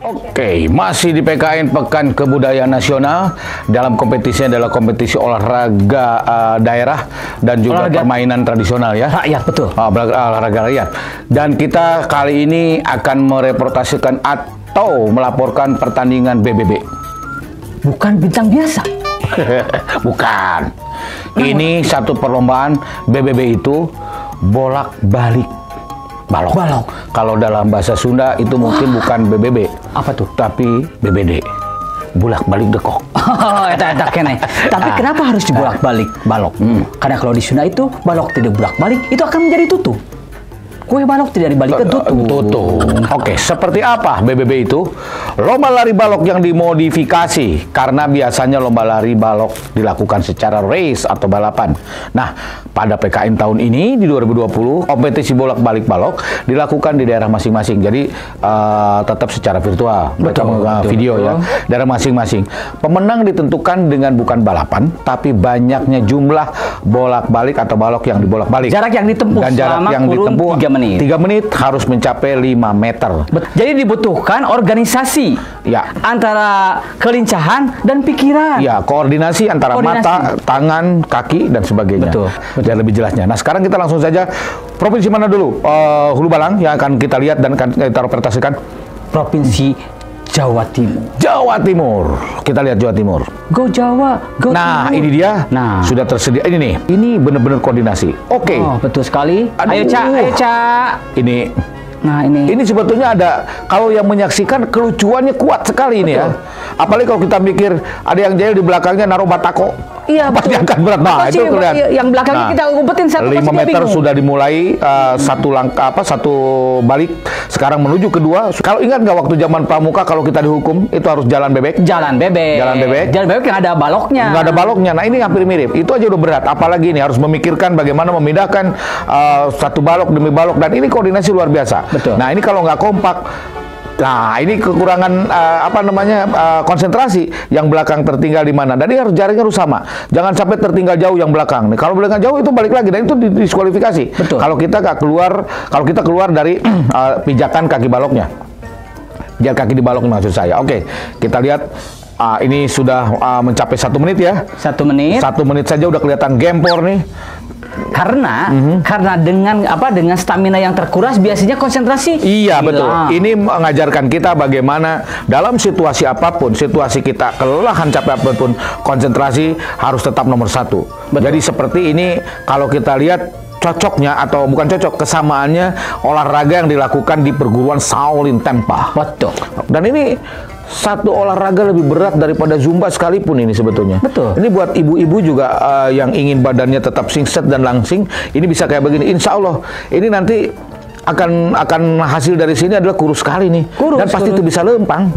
Oke, masih di PKN Pekan Kebudayaan Nasional. Dalam kompetisinya adalah kompetisi olahraga daerah dan juga permainan tradisional ya. Rakyat, betul. Olahraga rakyat. Dan kita kali ini akan mereportasikan atau melaporkan pertandingan BBB. Bukan bintang biasa. Bukan. Ini satu perlombaan BBB itu bolak-balik. Balok. Kalau dalam bahasa Sunda itu mungkin bukan BBB. Apa tuh? Tapi BBD. Bulak-balik dekok. Oh, eta kene. Tapi kenapa harus dibolak-balik balok? Karena kalau di Sunda itu balok tidak bolak-balik itu akan menjadi tutu. Kue balok tidak dibalik ke tutu. Oke, seperti apa BBB itu? Lomba lari balok yang dimodifikasi karena biasanya lomba lari balok dilakukan secara race atau balapan. Nah, pada PKN tahun ini di 2020 kompetisi bolak-balik balok dilakukan di daerah masing-masing. Jadi tetap secara virtual, video ya, daerah masing-masing. Pemenang ditentukan dengan bukan balapan, tapi banyaknya jumlah bolak-balik atau balok yang dibolak-balik. Jarak yang ditempuh dan jarak yang ditempuh 3 menit harus mencapai 5 meter. Jadi dibutuhkan organisasi ya antara kelincahan dan pikiran. Ya, koordinasi antara mata, tangan, kaki dan sebagainya. Betul. Biar lebih jelasnya. Nah, sekarang kita langsung saja provinsi mana dulu? Hulu Balang yang akan kita lihat dan akan kita representasikan. Provinsi Jawa Timur. Jawa Timur. Kita lihat Jawa Timur. Go Jawa, go Nah, Timur. ini dia. Nah, sudah tersedia. Ini nih. Ini benar-benar koordinasi. Oke. Oh, betul sekali. Aduh. Ayo, Ca. Ini. Nah, ini sebetulnya ada, kalau yang menyaksikan kelucuannya kuat sekali. Betul. Ini ya. Apalagi kalau kita mikir ada yang jahil di belakangnya naruh batako. Iya, pasti akan berat. Nah, itu kelihatan. Yang belakangnya kita umpetin 5 meter sudah dimulai, satu langkah satu balik. Sekarang menuju kedua. Kalau ingat nggak waktu zaman pramuka kalau kita dihukum itu harus jalan bebek? Jalan bebek yang ada baloknya. Nggak ada baloknya. Nah, ini hampir mirip. Itu aja udah berat. Apalagi ini harus memikirkan bagaimana memindahkan satu balok demi balok, dan ini koordinasi luar biasa. Betul. Nah, ini kalau nggak kompak. Nah, ini kekurangan konsentrasi. Yang belakang tertinggal di mana? Dan ini harus jaraknya harus sama. Jangan sampai tertinggal jauh yang belakang. Nih, kalau belakang jauh itu balik lagi dan itu didiskualifikasi. Betul. Kalau kita keluar dari pijakan kaki baloknya. Jarak kaki di balok maksud saya. Oke, kita lihat. Ini sudah mencapai 1 menit ya. 1 menit. 1 menit saja udah kelihatan gempor nih. Karena dengan stamina yang terkuras biasanya konsentrasi. Iya, betul. Ini mengajarkan kita bagaimana dalam situasi apapun, situasi kita kelelahan capek apapun, konsentrasi harus tetap nomor 1. Betul. Jadi seperti ini kalau kita lihat cocoknya atau bukan cocok, kesamaannya olahraga yang dilakukan di perguruan Shaolin Tempa. Betul. Dan ini satu olahraga lebih berat daripada Zumba sekalipun ini sebetulnya. Betul. Ini buat ibu-ibu juga yang ingin badannya tetap singset dan langsing, ini bisa kayak begini. Insya Allah ini nanti akan hasil dari sini adalah kurus sekali nih. Dan pasti itu bisa lempang.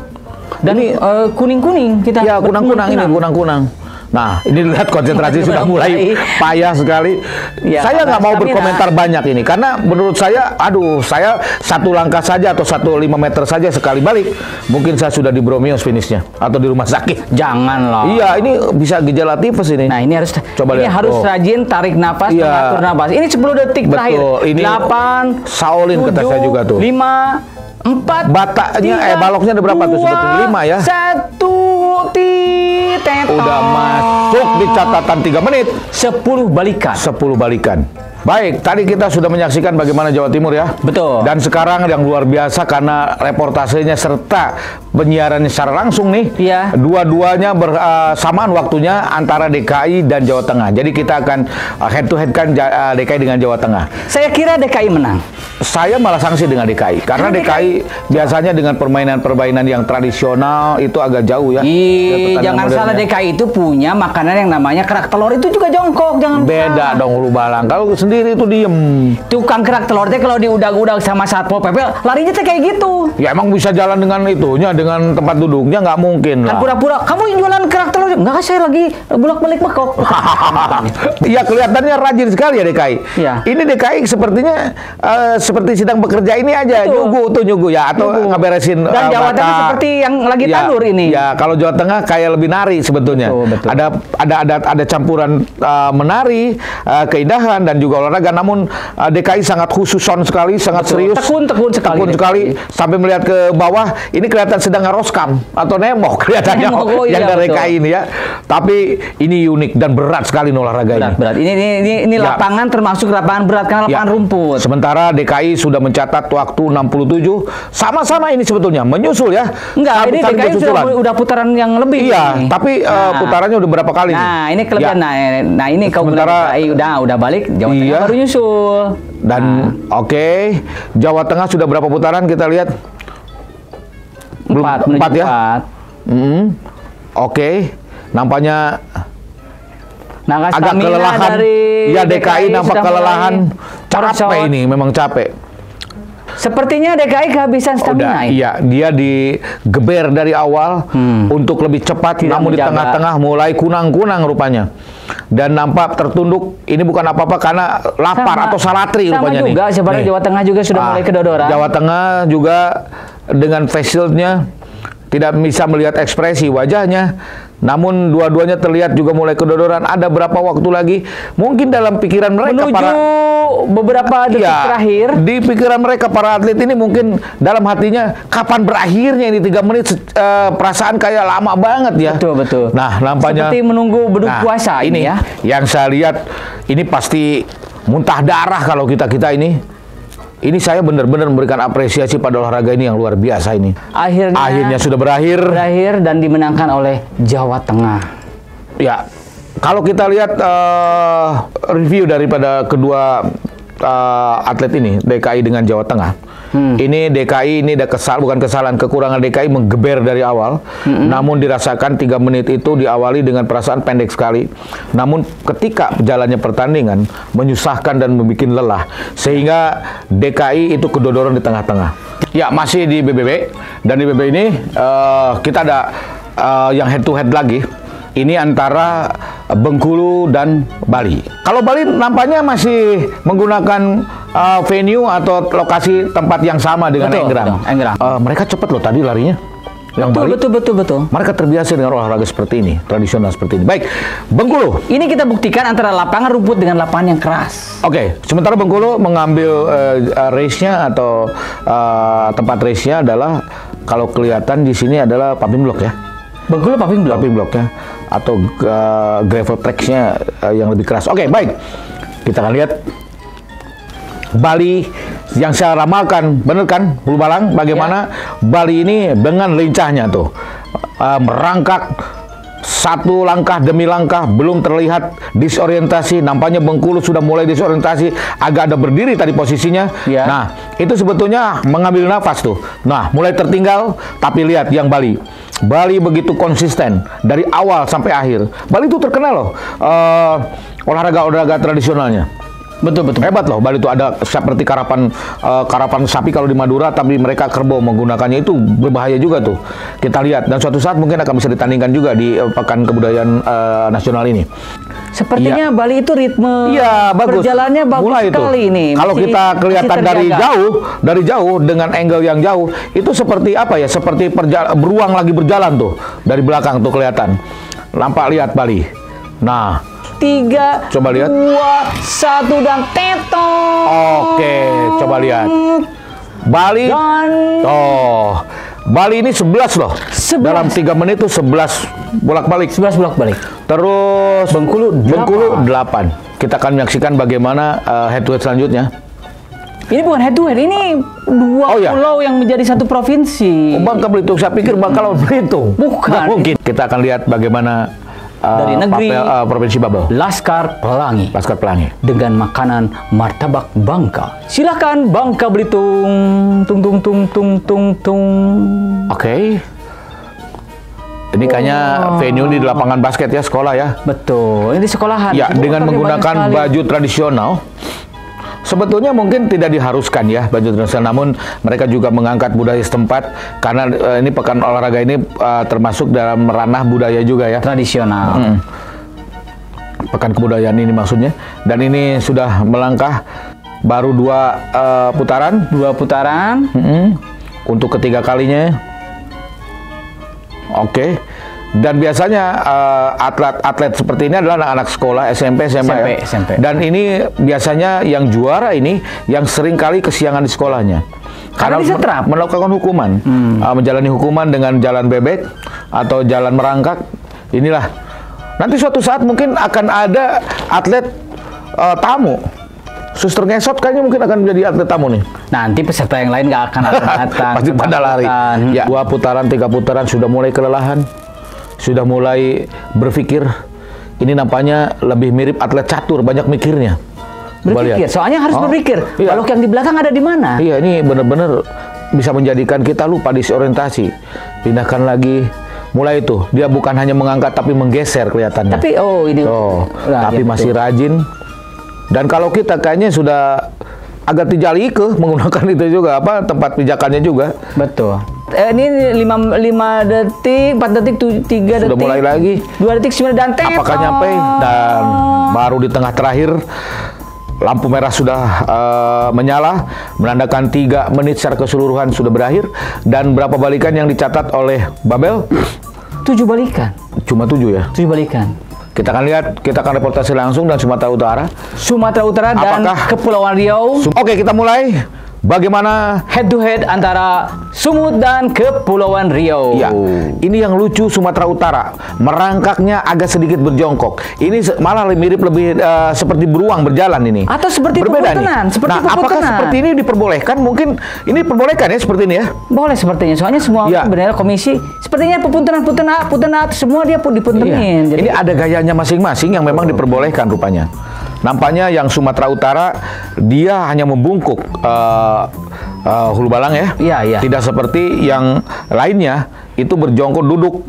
Dan ini kuning-kuning kita. Ya, kunang-kunang ini, kunang-kunang. Nah, ini lihat konsentrasi sudah mulai payah sekali. Ya, saya nggak mau berkomentar banyak ini karena menurut saya, saya 1 langkah saja atau 1,5 meter saja sekali balik, mungkin saya sudah di Bromios finishnya atau di rumah sakit. Janganlah. Iya, ini bisa gejala tipes ini. Nah, ini harus harus rajin tarik nafas, mengatur nafas. Ini 10 detik terakhir. Ini 8, Shaolin 7, kata saya juga tuh. 5, 4, bataknya baloknya ada berapa 2, tuh sebetulnya? 5 ya. 1 udah masuk di catatan 3 menit. 10 balikan. 10 balikan. Baik, tadi kita sudah menyaksikan bagaimana Jawa Timur ya. Betul. Dan sekarang yang luar biasa karena reportasenya serta penyiarannya secara langsung nih. Iya. Dua-duanya bersamaan waktunya antara DKI dan Jawa Tengah. Jadi kita akan head to head kan DKI dengan Jawa Tengah. Saya kira DKI menang. Saya malah sanksi dengan DKI karena DKI biasanya dengan permainan-permainan yang tradisional itu agak jauh ya. Jangan salah, DKI itu punya makanan yang namanya kerak telur, itu juga jongkok, jangan beda dong Hulu Balang. Kalau sendiri itu diem. Tukang kerak telur teh kalau diudag-udag sama Satpol PP larinya teh kayak gitu. Ya emang bisa jalan dengan itunya, dengan tempat duduknya nggak mungkin lah. Kan pura-pura kamu jualan kerak telur. Enggak, saya lagi bolak-balik bekok. Iya, kelihatannya rajin sekali ya DKI. Ya. Ini DKI sepertinya seperti sedang bekerja ini aja. Betul. Nyugu ya atau ngeberesin dan Jawa Tengah seperti yang lagi tandur ini. Ya, kalau Jawa Tengah kayak lebih nari menari sebetulnya. Betul. Ada campuran menari, keindahan dan juga olahraga. Namun DKI sangat khususon sekali, sangat serius. Tekun sekali. Sampai melihat ke bawah, ini kelihatan sedang ngeroskam atau nembok kelihatannya yang dari DKI ini ya. Tapi ini unik dan berat sekali olahraga ini. Berat. Ini lapangan termasuk lapangan berat karena lapangan rumput. Sementara DKI sudah mencatat waktu 67. Sama-sama ini sebetulnya menyusul ya. Enggak, ini DKI udah putaran yang lebih. Iya, tapi putarannya udah berapa kali nih? Nah, ini kelebihan. Nah, ini keunggulan DKI udah balik, Jawa Tengah baru nyusul. Dan Jawa Tengah sudah berapa putaran kita lihat? 4 ya. Nampaknya agak kelelahan. Ya DKI nampak kelelahan. Capek ini, memang capek. Sepertinya DKI kehabisan stamina. Iya, dia digeber dari awal untuk lebih cepat, namun di tengah-tengah mulai kunang-kunang rupanya. Dan nampak tertunduk, ini bukan apa-apa karena lapar atau salatri rupanya nih. Sama juga, sebenarnya Jawa Tengah juga sudah mulai kedodoran. Jawa Tengah juga dengan face shield-nya tidak bisa melihat ekspresi wajahnya. Namun dua-duanya terlihat juga mulai kedodoran. Ada berapa waktu lagi? Mungkin dalam pikiran mereka menuju beberapa detik terakhir. Di pikiran mereka para atlet ini mungkin dalam hatinya kapan berakhirnya ini 3 menit, perasaan kayak lama banget ya. Betul. Nah, nampaknya seperti menunggu beduk puasa ini ya. Yang saya lihat ini pasti muntah darah kalau kita ini. Ini saya benar-benar memberikan apresiasi pada olahraga ini yang luar biasa ini. Akhirnya sudah berakhir dan dimenangkan oleh Jawa Tengah. Ya, kalau kita lihat review daripada kedua atlet ini, DKI dengan Jawa Tengah. Ini DKI ini ada bukan kesalahan, kekurangan DKI menggeber dari awal. Namun dirasakan 3 menit itu diawali dengan perasaan pendek sekali. Namun ketika jalannya pertandingan menyusahkan dan membuat lelah, sehingga DKI itu kedodoran di tengah-tengah. Ya, masih di BBB, dan di BBB ini kita ada yang head to head lagi. Ini antara Bengkulu dan Bali. Kalau Bali nampaknya masih menggunakan venue atau lokasi tempat yang sama dengan Enggrang. Mereka cepat loh tadi larinya. Betul. Mereka terbiasa dengan olahraga seperti ini, tradisional seperti ini. Baik, Bengkulu. Ini kita buktikan antara lapangan rumput dengan lapangan yang keras. Sementara Bengkulu mengambil race-nya atau tempat race-nya adalah kalau kelihatan di sini adalah paving block ya. Bengkulu paving block ya, atau gravel tracks-nya yang lebih keras. Baik. Kita akan lihat Bali yang saya ramalkan, bener kan, Bulu Balang? Bagaimana Bali ini dengan lincahnya tuh merangkak satu langkah demi langkah, belum terlihat disorientasi. Nampaknya Bengkulu sudah mulai disorientasi, agak ada berdiri tadi posisinya. Nah, itu sebetulnya mengambil nafas tuh. Nah, mulai tertinggal, tapi lihat yang Bali begitu konsisten dari awal sampai akhir. Bali itu terkenal loh olahraga tradisionalnya. Betul. Hebat loh, Bali itu ada seperti karapan sapi kalau di Madura, tapi mereka kerbau menggunakannya, itu berbahaya juga tuh. Kita lihat, dan suatu saat mungkin akan bisa ditandingkan juga di Pekan Kebudayaan Nasional ini. Sepertinya Bali itu ritme perjalanannya bagus sekali ini. Kalau kita kelihatan dari jauh dengan angle yang jauh, itu seperti apa ya? Seperti beruang lagi berjalan tuh dari belakang tuh kelihatan. Nampak, lihat Bali. Nah, 3, coba lihat. 2, 1 dan tetot. Coba lihat. Bali. Bali ini 11 loh. 11. Dalam 3 menit itu 11 bolak-balik. Terus Bengkulu 8. Kita akan menyaksikan bagaimana head to head selanjutnya. Ini bukan head to head, ini 2 pulau yang menjadi satu provinsi. Bangka Belitung, saya pikir Bangka Laut Belitung. Bukan. Mungkin. Kita akan lihat bagaimana dari negeri Provinsi Babel. Laskar Pelangi dengan makanan martabak Bangka. Silakan Bangka Belitung. Tung. Ini kayaknya venue di lapangan basket ya, sekolah ya. Betul, ini sekolahan. Ya, dengan menggunakan baju tradisional. Sebetulnya mungkin tidak diharuskan ya baju tradisional, namun mereka juga mengangkat budaya setempat karena ini pekan olahraga ini termasuk dalam ranah budaya juga ya. Tradisional. Pekan kebudayaan ini maksudnya. Dan ini sudah melangkah baru 2 putaran. Untuk ketiga kalinya. Dan biasanya atlet-atlet seperti ini adalah anak-anak sekolah SMP, SMA ya. SMP. Dan ini biasanya yang juara ini yang sering kali kesiangan di sekolahnya. Karena disetrap. Melakukan hukuman, menjalani hukuman dengan jalan bebek atau jalan merangkak. Inilah. Nanti suatu saat mungkin akan ada atlet tamu. Suster ngesot kayaknya mungkin akan menjadi atlet tamu nih. Nanti peserta yang lain nggak akan datang. Pasti pada lari. Ya, 2 putaran, 3 putaran sudah mulai kelelahan. Sudah mulai berpikir. Ini nampaknya lebih mirip atlet catur, banyak mikirnya. Berpikir, soalnya harus berpikir. Iya. Balok yang di belakang ada di mana? Iya, ini benar-benar bisa menjadikan kita lupa disorientasi. Pindahkan lagi. Mulai itu, dia bukan hanya mengangkat tapi menggeser kelihatannya. Tapi ini. Tapi masih rajin. Dan kalau kita kayaknya sudah agak tijalike menggunakan itu juga, tempat pijakannya juga. Betul. Ini 5 detik, 4 detik, 3 detik. Sudah mulai lagi. 2 detik, 9 dan tempo. Apakah nyampe? Dan baru di tengah terakhir, lampu merah sudah menyala, menandakan 3 menit secara keseluruhan sudah berakhir. Dan berapa balikan yang dicatat oleh Babel? 7 balikan. Cuma 7 ya? 7 balikan. Kita akan lihat, kita akan reportase langsung dari Sumatera Utara. Sumatera Utara dan Kepulauan Riau. Oke, kita mulai. Bagaimana head to head antara Sumut dan Kepulauan Riau. Ya, ini yang lucu Sumatera Utara. Merangkaknya agak sedikit berjongkok. Ini malah mirip lebih seperti beruang berjalan ini. Atau seperti peputenan. Apakah seperti ini diperbolehkan? Mungkin ini diperbolehkan ya seperti ini ya? Boleh sepertinya. Soalnya semua benar komisi sepertinya putenan semua dia pun dipuntenin. Iya. Jadi, ini ada gayanya masing-masing yang memang diperbolehkan rupanya. Nampaknya yang Sumatera Utara dia hanya membungkuk hulu balang ya. Iya. Tidak seperti yang lainnya itu berjongkok duduk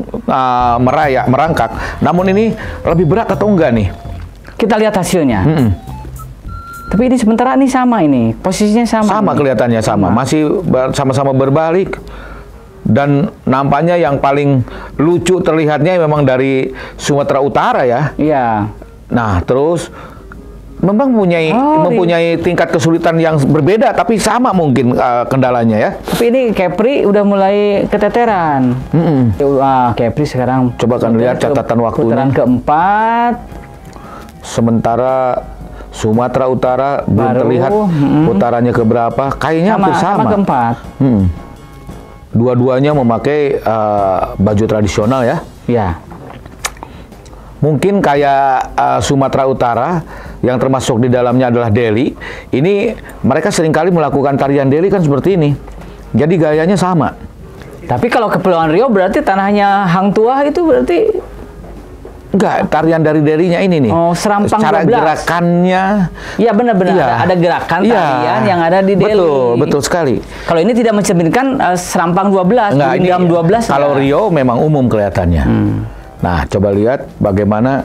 merangkak. Namun ini lebih berat atau enggak nih? Kita lihat hasilnya. Tapi ini sementara ini sama ini. Posisinya sama. Sama kelihatannya sama. Masih sama-sama berbalik. Dan nampaknya yang paling lucu terlihatnya memang dari Sumatera Utara ya. Iya. Nah, terus memang mempunyai tingkat kesulitan yang berbeda, tapi sama mungkin kendalanya ya. Tapi ini Kepri udah mulai keteteran. Kepri sekarang coba kan lihat catatan waktunya. Putaran keempat. Sementara Sumatera Utara belum terlihat putarannya keberapa. Kayaknya hampir sama. Sama keempat. Dua-duanya memakai baju tradisional ya. Ya. Mungkin kayak Sumatera Utara yang termasuk di dalamnya adalah Deli. Ini mereka seringkali melakukan tarian Deli kan seperti ini. Jadi gayanya sama. Tapi kalau Kepulauan Riau berarti tanahnya Hang Tuah itu berarti enggak, tarian dari Delinya ini nih. Oh, Serampang 12. Cara gerakannya. Iya benar-benar ada gerakan tarian yang ada di Deli. Betul sekali. Kalau ini tidak mencerminkan Serampang 12, Gurindam 12. Kalau Riau memang umum kelihatannya. Nah, coba lihat bagaimana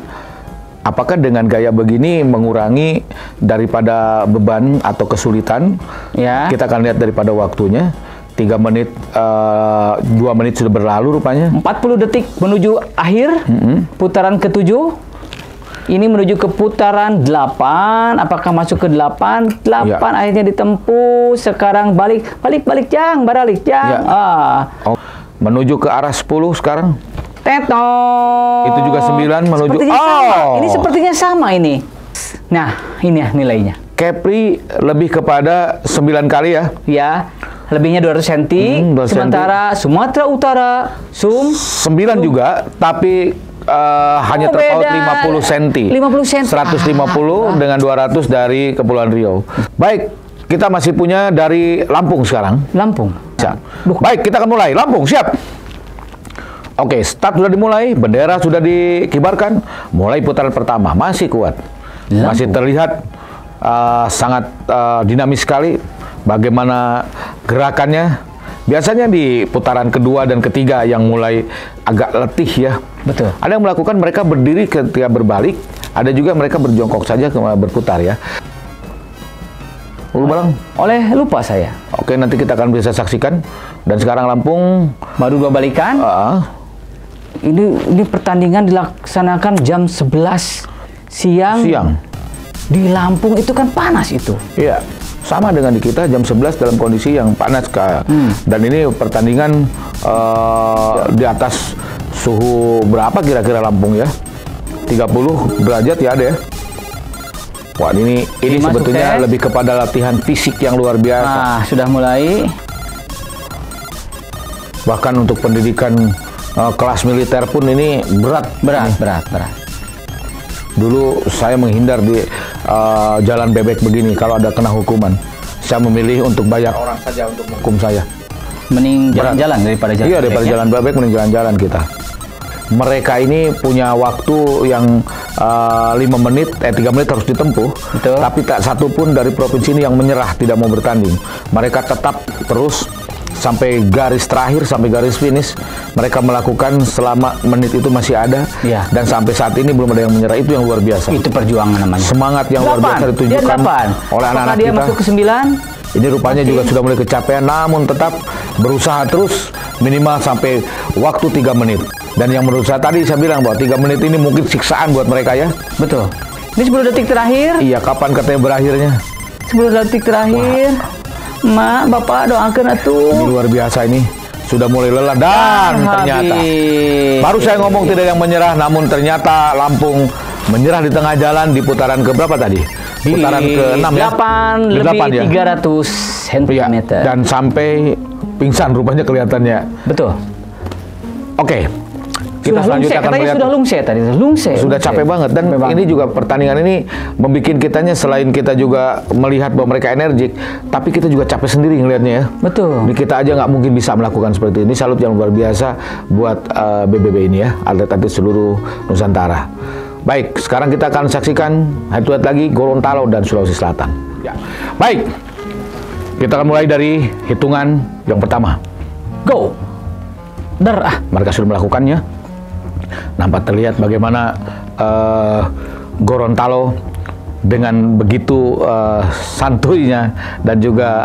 apakah dengan gaya begini mengurangi daripada beban atau kesulitan. Ya. Kita akan lihat daripada waktunya. 3 menit, 2 menit sudah berlalu rupanya. 40 detik menuju akhir, putaran ke-7. Ini menuju ke putaran 8. Apakah masuk ke 8? 8 akhirnya ditempuh. Sekarang balik Jang, balik Jang. Menuju ke arah 10 sekarang. Teto. Itu juga 9 menuju. Ini sepertinya sama ini. Nah, ini ya nilainya. Kepri lebih kepada 9 kali ya. Ya. Lebihnya 200 cm. Sementara Sumatera Utara 9 juga, tapi hanya terpaut 50 cm. 50 cm. 150 dengan 200 dari Kepulauan Riau. Baik, kita masih punya dari Lampung sekarang. Lampung. Baik, kita akan mulai. Lampung, siap. Oke, start sudah dimulai, bendera sudah dikibarkan, mulai putaran pertama, masih kuat. Masih terlihat sangat dinamis sekali bagaimana gerakannya. Biasanya di putaran kedua dan ketiga yang mulai agak letih ya. Betul. Ada yang melakukan mereka berdiri ketika berbalik, ada juga mereka berjongkok saja berputar ya. Balang. Oleh lupa saya. Oke, nanti kita akan bisa saksikan. Dan sekarang Lampung baru 2 balikan. Ini pertandingan dilaksanakan jam 11 siang. Di Lampung itu kan panas itu. Iya. Sama dengan di kita jam 11 dalam kondisi yang panas. Dan ini pertandingan di atas suhu berapa kira-kira Lampung ya? 30 derajat ya ada ya? Wah, ini sebetulnya lebih kepada latihan fisik yang luar biasa. Nah, sudah mulai. Bahkan untuk pendidikan kelas militer pun ini berat. Dulu saya menghindar di jalan bebek begini kalau ada kena hukuman. Saya memilih untuk bayar orang saja untuk menghukum saya. Mending jalan-jalan daripada jalan. Iya, daripada jalan bebek mending jalan-jalan kita. Mereka ini punya waktu yang 3 menit harus ditempuh. Betul. Tapi tak satu pun dari provinsi ini yang menyerah, tidak mau bertanding. Mereka tetap terus sampai garis terakhir, sampai garis finish. Mereka melakukan selama menit itu masih ada. Ya. Dan sampai saat ini belum ada yang menyerah. Itu yang luar biasa. Itu perjuangan namanya. Semangat yang luar biasa ditunjukkan oleh anak-anak dia kita. masuk ke 9? Ini rupanya juga sudah mulai kecapean, namun tetap berusaha terus minimal sampai waktu 3 menit. Dan yang menurut saya tadi saya bilang bahwa 3 menit ini mungkin siksaan buat mereka ya. Betul. Ini 10 detik terakhir. Iya, kapan katanya berakhirnya? 10 detik terakhir. Mak, Bapak doakan atuh. Ini luar biasa ini. Sudah mulai lelah dan ternyata baru saya ngomong tidak ada yang menyerah, namun ternyata Lampung menyerah di tengah jalan di putaran ke berapa tadi? Putaran ke-6 ya? 8 lebih 300 cm. Ya, dan sampai pingsan rupanya kelihatannya. Betul. Oke. Kita selanjutnya akan melihat. Sudah capek banget. Dan ini juga pertandingan ini membuat kitanya selain kita juga melihat bahwa mereka energik, tapi kita juga capek sendiri ngelihatnya ya. Betul. Ini kita aja nggak mungkin bisa melakukan seperti ini. Salut yang luar biasa buat BBB ini ya, atlet-atlet seluruh Nusantara. Baik, sekarang kita akan saksikan head-to-head lagi Gorontalo dan Sulawesi Selatan. Ya. Baik, kita akan mulai dari hitungan yang pertama. Go! Mereka sudah melakukannya. Nampak terlihat bagaimana Gorontalo dengan begitu santuinya dan juga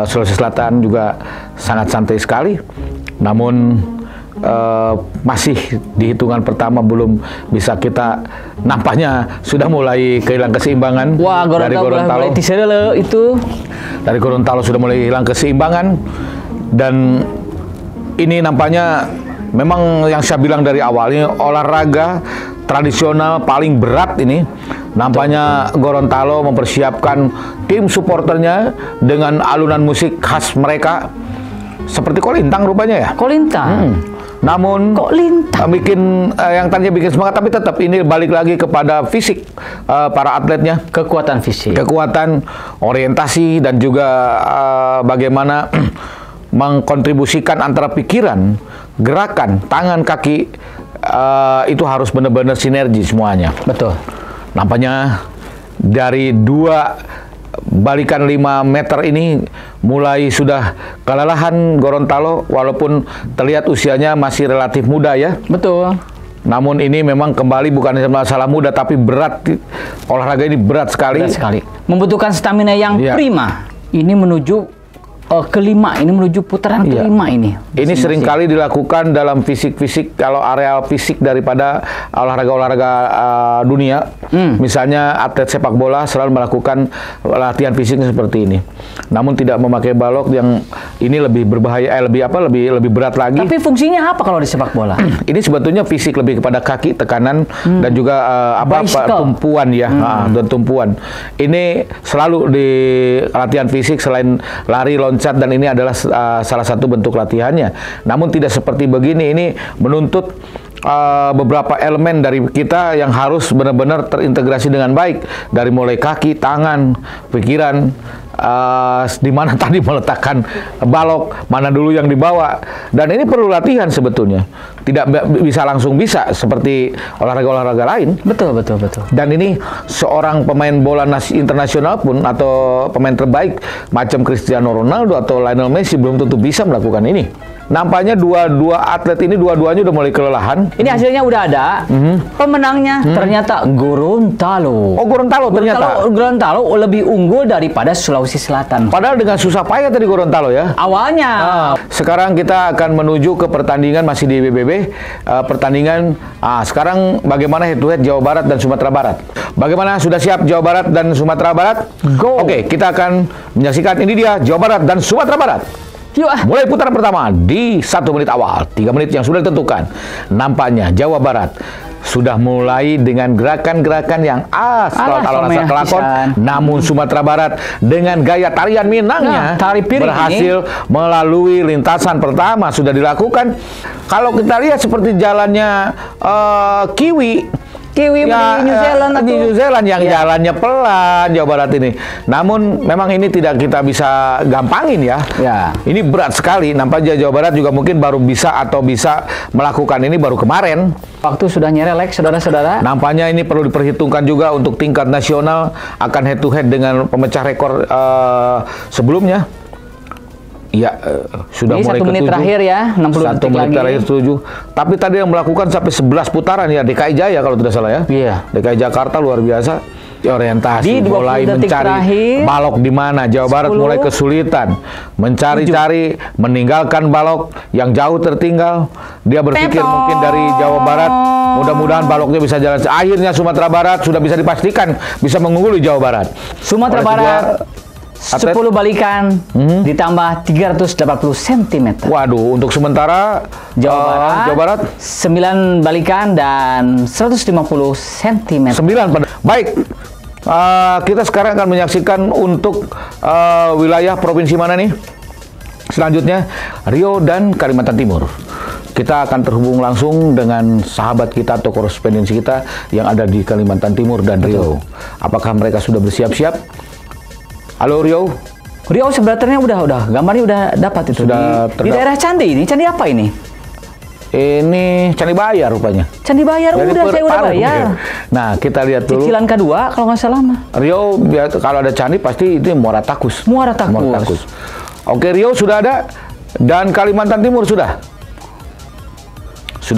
Sulawesi Selatan juga sangat santai sekali. Namun masih di hitungan pertama belum bisa kita, nampaknya sudah mulai kehilangan keseimbangan. Wah, dari Gorontalo itu. Dari Gorontalo sudah mulai hilang keseimbangan, dan ini nampaknya memang yang saya bilang dari awalnya olahraga tradisional paling berat ini. Nampaknya Gorontalo mempersiapkan tim supporternya dengan alunan musik khas mereka seperti kolintang rupanya ya. Kolintang. Namun bikin yang tadinya bikin semangat, tapi tetap ini balik lagi kepada fisik para atletnya, kekuatan fisik, kekuatan orientasi, dan juga bagaimana mengkontribusikan antara pikiran, gerakan, tangan, kaki, itu harus benar-benar sinergi semuanya. Betul. Nampaknya dari 2 balikan 5 meter ini mulai sudah kelelahan Gorontalo, walaupun terlihat usianya masih relatif muda ya. Betul. Namun ini memang kembali bukan masalah muda, tapi berat. Olahraga ini berat sekali. Berat sekali. Membutuhkan stamina yang prima. Ini menuju kelima, ini menuju putaran kelima ini. Ini seringkali dilakukan dalam fisik-fisik, kalau areal fisik daripada olahraga-olahraga dunia. Misalnya atlet sepak bola selalu melakukan latihan fisiknya seperti ini. Namun tidak memakai balok yang ini lebih berbahaya, lebih berat lagi. Tapi fungsinya apa kalau di sepak bola? Ini sebetulnya fisik lebih kepada kaki, tekanan, dan juga tumpuan ya, dan tumpuan. Ini selalu di latihan fisik selain lari, loncat, dan ini adalah salah satu bentuk latihannya. Namun tidak seperti begini, ini menuntut beberapa elemen dari kita yang harus benar-benar terintegrasi dengan baik, dari mulai kaki, tangan, pikiran, di mana tadi meletakkan balok, mana dulu yang dibawa, dan ini perlu latihan sebetulnya. Tidak bisa langsung bisa seperti olahraga-olahraga lain. Betul. Dan ini seorang pemain bola internasional pun atau pemain terbaik macam Cristiano Ronaldo atau Lionel Messi belum tentu bisa melakukan ini. Nampaknya dua atlet ini dua-duanya udah mulai kelelahan. Ini hasilnya udah ada. Pemenangnya ternyata Gorontalo. Oh, Gorontalo ternyata. Gorontalo lebih unggul daripada Sulawesi Selatan. Padahal dengan susah payah tadi Gorontalo ya. Awalnya. Sekarang kita akan menuju ke pertandingan masih di BBB. Pertandingan. Sekarang bagaimana head to head Jawa Barat dan Sumatera Barat? Bagaimana, sudah siap Jawa Barat dan Sumatera Barat? Go. Oke, kita akan menyaksikan ini dia Jawa Barat dan Sumatera Barat. Yuk ah. Mulai putaran pertama di 1 menit awal, 3 menit yang sudah ditentukan. Nampaknya Jawa Barat sudah mulai dengan gerakan-gerakan yang alon-alon rasa kelakon. Namun Sumatera Barat dengan gaya tarian Minangnya tari piring berhasil melalui lintasan pertama sudah dilakukan. Kalau kita lihat seperti jalannya Kiwi di New Zealand di New Zealand yang jalannya pelan Jawa Barat ini. Namun memang ini tidak kita bisa gampangin ya. Ini berat sekali. Nampaknya Jawa Barat juga mungkin baru bisa melakukan ini baru kemarin. Waktu sudah nyerelek, saudara-saudara. Nampaknya ini perlu diperhitungkan juga untuk tingkat nasional akan head to head dengan pemecah rekor sebelumnya. Ya, sudah ini mulai 1 menit terakhir ya, 60 detik 1 menit lagi. terakhir, setuju. Tapi tadi yang melakukan sampai 11 putaran ya, DKI Jaya kalau tidak salah ya. Iya. DKI Jakarta luar biasa. Orientasi Di 20 mulai detik mencari terakhir, balok di mana. Jawa Barat 10, mulai kesulitan mencari-cari, meninggalkan balok yang jauh tertinggal. Dia berpikir mungkin dari Jawa Barat mudah-mudahan baloknya bisa jalan. Akhirnya Sumatera Barat sudah bisa dipastikan bisa mengungguli Jawa Barat. Sumatera Barat 10 balikan ditambah 380 cm. Waduh, untuk sementara Jawa Barat 9 balikan dan 150 cm. 9. Baik. Kita sekarang akan menyaksikan untuk wilayah provinsi mana nih? Selanjutnya Riau dan Kalimantan Timur. Kita akan terhubung langsung dengan sahabat kita atau korespondensi kita yang ada di Kalimantan Timur dan Riau. Apakah mereka sudah bersiap-siap? Halo Riau. Riau sebenarnya udah gambarnya udah dapat itu sudah di daerah Candi ini. Candi apa ini? Ini Candi Bayar rupanya. Candi Bayar. Jadi saya udah bayar. Nah, kita lihat dulu. Cicilan kedua kalau nggak salah mah. Riau kalau ada candi pasti itu Muara Takus. Muara Takus. Oke, Riau sudah ada dan Kalimantan Timur sudah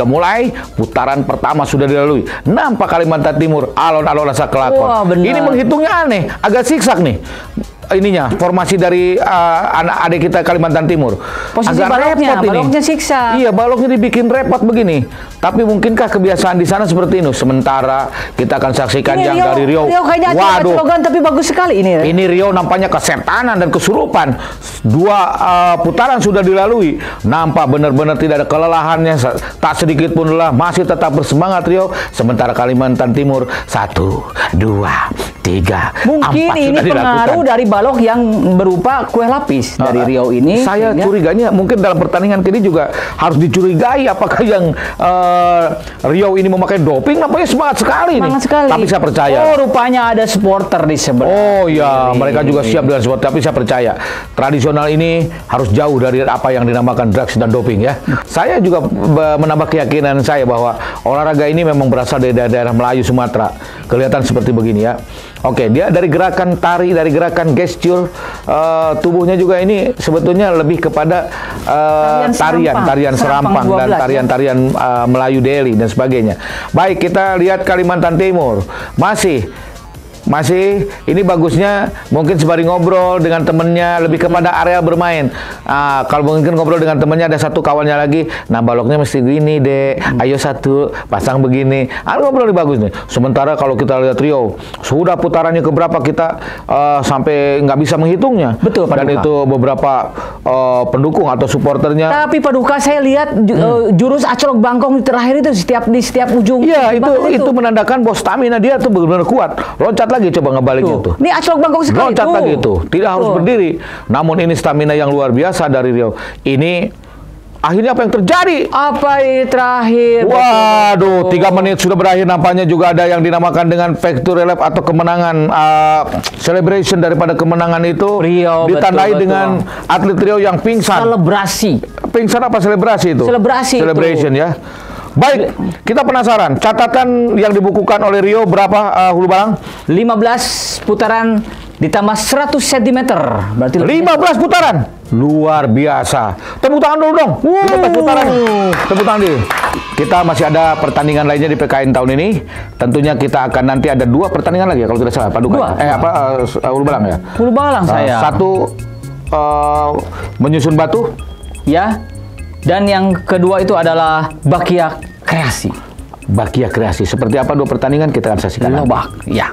mulai, putaran pertama sudah dilalui. Nampak Kalimantan Timur alon-alon rasa kelakon. Wah, ini menghitungnya aneh, agak siksak nih. Ininya formasi dari anak adik kita Kalimantan Timur. Posisi baloknya siksa. Iya, baloknya dibikin repot begini. Tapi mungkinkah kebiasaan di sana seperti ini? Sementara kita akan saksikan ini yang Riau, dari Riau. Kayaknya slogan tapi bagus sekali ini. Ini Riau nampaknya kesetanan dan kesurupan. 2 putaran sudah dilalui. Nampak benar-benar tidak ada kelelahannya. Tak sedikit pun lelah. Masih tetap bersemangat Riau. Sementara Kalimantan Timur 1, 2, 3, mungkin 4 ini pengaruh dari balok yang berupa kue lapis dari Riau ini. Saya curiganya mungkin dalam pertandingan ini juga harus dicurigai apakah yang Riau ini memakai doping. Nampaknya semangat sekali nih. Tapi saya percaya. Oh, rupanya ada supporter di sebelah. Oh ya, mereka juga siap dengan supporter. Tapi saya percaya tradisional ini harus jauh dari apa yang dinamakan drugs dan doping ya. Saya juga menambah keyakinan saya bahwa olahraga ini memang berasal dari daerah Melayu Sumatera. Kelihatan seperti begini ya. Oke, dia dari gerakan tari, dari gerakan gesture, tubuhnya juga ini sebetulnya lebih kepada tarian serampang dan tarian-tarian Melayu Delhi dan sebagainya. Baik, kita lihat Kalimantan Timur. Masih ini bagusnya mungkin sembari ngobrol dengan temennya, lebih kepada area bermain. Kalau mungkin ngobrol dengan temennya ada satu kawannya lagi, nah baloknya mesti gini deh, ayo satu pasang begini. Ngobrol ini bagus nih. Sementara kalau kita lihat Riau sudah putarannya keberapa kita sampai nggak bisa menghitungnya. Betul, Pak dan Duka. itu beberapa pendukung atau supporternya. Tapi Pak Duka, saya lihat jurus acolok bangkong terakhir itu di setiap ujung. Iya, itu menandakan bahwa stamina dia tuh benar-benar kuat. Loncat lagi coba ngebaliknya tuh. Ini acolok bangkong sekali. Loncat lagi itu. Tidak harus berdiri. Namun ini stamina yang luar biasa dari Riau. Ini akhirnya apa yang terjadi? Apa ini terakhir? Waduh, 3 menit sudah berakhir. Nampaknya juga ada yang dinamakan dengan victory lap atau kemenangan celebration daripada kemenangan itu. Riau, ditandai betul. dengan atlet Riau yang pingsan. Selebrasi. Pingsan apa selebrasi itu? Celebration ya. Baik, kita penasaran. Catatan yang dibukukan oleh Riau berapa Hulu Balang? 15 putaran ditambah 100 cm. Berarti 15 putaran. Luar biasa. Tepuk tangan dulu dong. 15 putaran. Tepuk tangan dulu. Kita masih ada pertandingan lainnya di PKN tahun ini. Tentunya kita akan nanti ada 2 pertandingan lagi ya, kalau tidak salah, Pak Duka. Hulu Balang ya. Hulu Balang saya. Satu menyusun batu. Ya. Dan yang kedua itu adalah Bakia Kreasi. Bakia Kreasi. Seperti apa 2 pertandingan kita akan saksikan. Lobak. Ya.